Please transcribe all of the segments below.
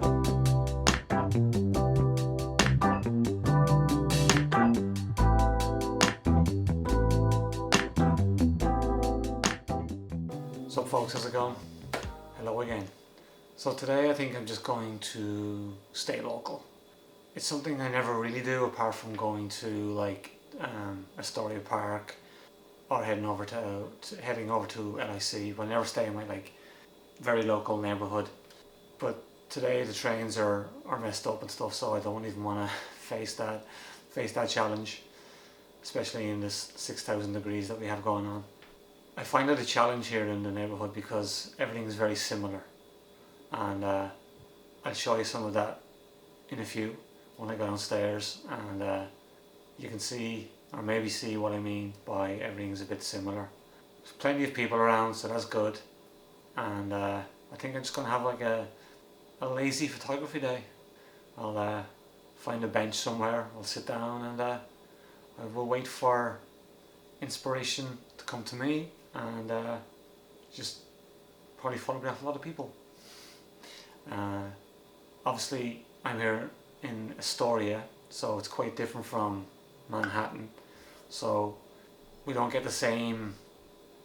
What's up folks, how's it going? Hello again. So today I think I'm just going to stay local. It's something I never really do apart from going to like Astoria Park or heading over to LIC, but I never stay in my like very local neighbourhood. But today the trains are messed up and stuff, so I don't even want to face that challenge, especially in this 6,000 degrees that we have going on. I find it a challenge here in the neighbourhood because everything is very similar, and I'll show you some of that in a few when I go downstairs, and you can see or maybe see what I mean by everything's a bit similar. There's plenty of people around, so that's good, and I think I'm just going to have like a lazy photography day. I'll find a bench somewhere, I'll sit down, and I will wait for inspiration to come to me, and just probably photograph a lot of people. Obviously I'm here in Astoria, so it's quite different from Manhattan, so we don't get the same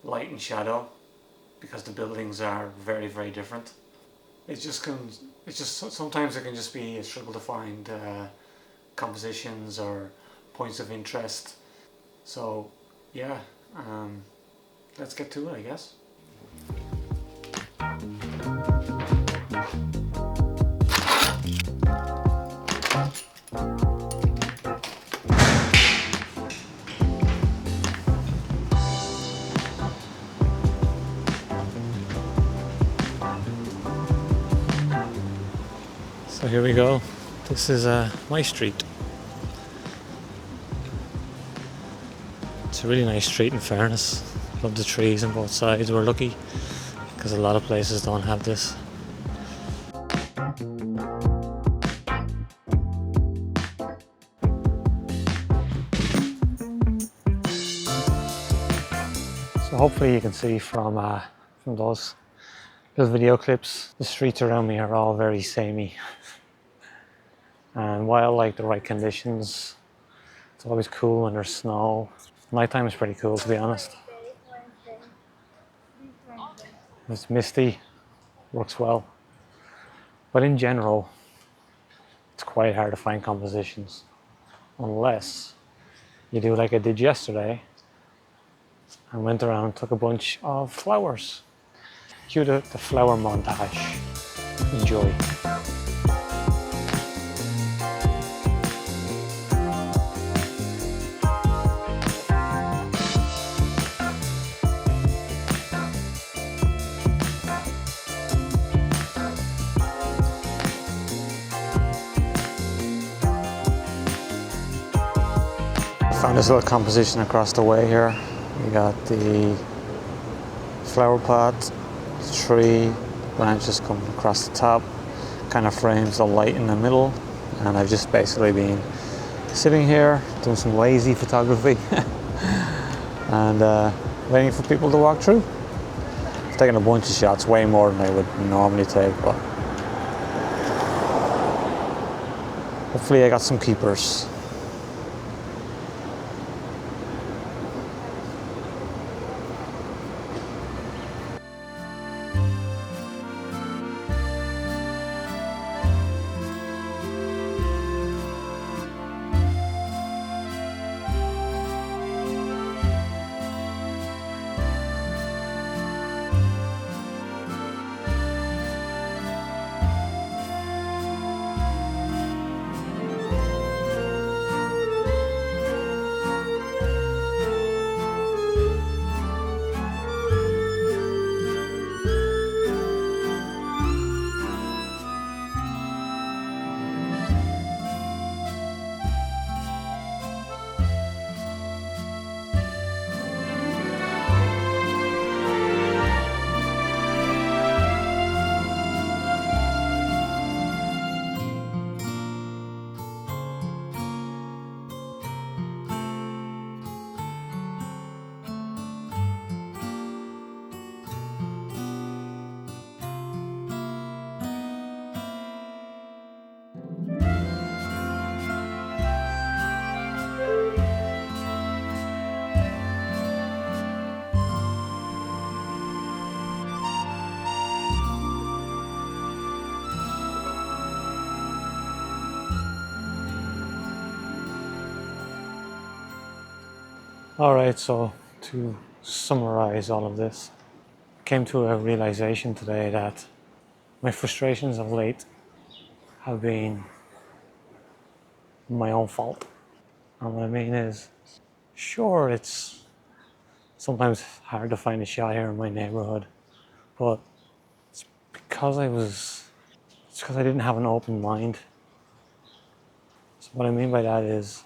light and shadow because the buildings are very, very different. Sometimes it can just be a struggle to find compositions or points of interest. So yeah, let's get to it, I guess. So here we go. This is my street. It's a really nice street in fairness. Love the trees on both sides. We're lucky because a lot of places don't have this. So hopefully you can see from those little video clips, the streets around me are all very samey. And while like the right conditions, it's always cool when there's snow. Nighttime is pretty cool, to be honest. It's misty, works well. But in general, it's quite hard to find compositions. Unless you do like I did yesterday and went around and took a bunch of flowers. Cue the flower montage. Enjoy. Found this little composition across the way here. We got the flower pot, the tree, branches coming across the top, kind of frames the light in the middle, and I've just basically been sitting here doing some lazy photography and waiting for people to walk through. I've taken a bunch of shots, way more than I would normally take, but hopefully I got some keepers. Alright, so to summarize all of this, I came to a realization today that my frustrations of late have been my own fault. And what I mean is, sure, it's sometimes hard to find a shot here in my neighborhood, but it's because I didn't have an open mind. So what I mean by that is,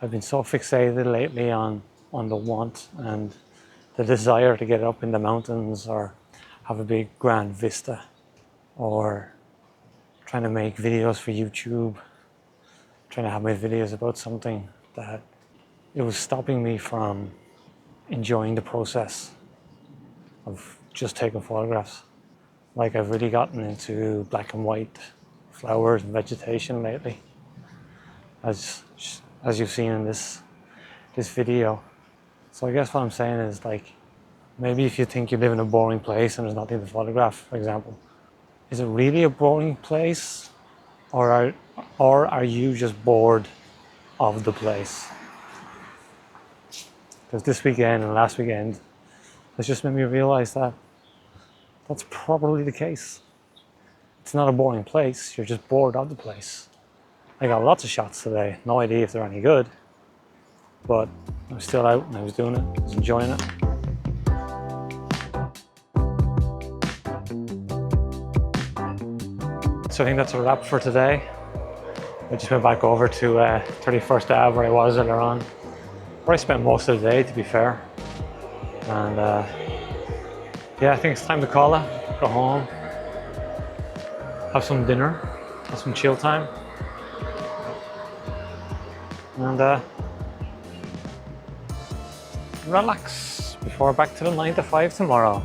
I've been so fixated lately on the want and the desire to get up in the mountains or have a big grand vista, or trying to make videos for YouTube, trying to have my videos about something, that it was stopping me from enjoying the process of just taking photographs. Like, I've really gotten into black and white flowers and vegetation lately, as you've seen in this video. So I guess what I'm saying is, like, maybe if you think you live in a boring place and there's nothing to photograph, for example, is it really a boring place, or are you just bored of the place? Because this weekend and last weekend has just made me realize that that's probably the case. It's not a boring place, you're just bored of the place. I got lots of shots today, no idea if they're any good, but I was still out and I was doing it, I was enjoying it. So I think that's a wrap for today. I just went back over to 31st Ave where I was earlier on, where I spent most of the day, to be fair. And yeah, I think it's time to call it, go home, have some dinner, have some chill time, and relax before back to the 9 to 5 tomorrow.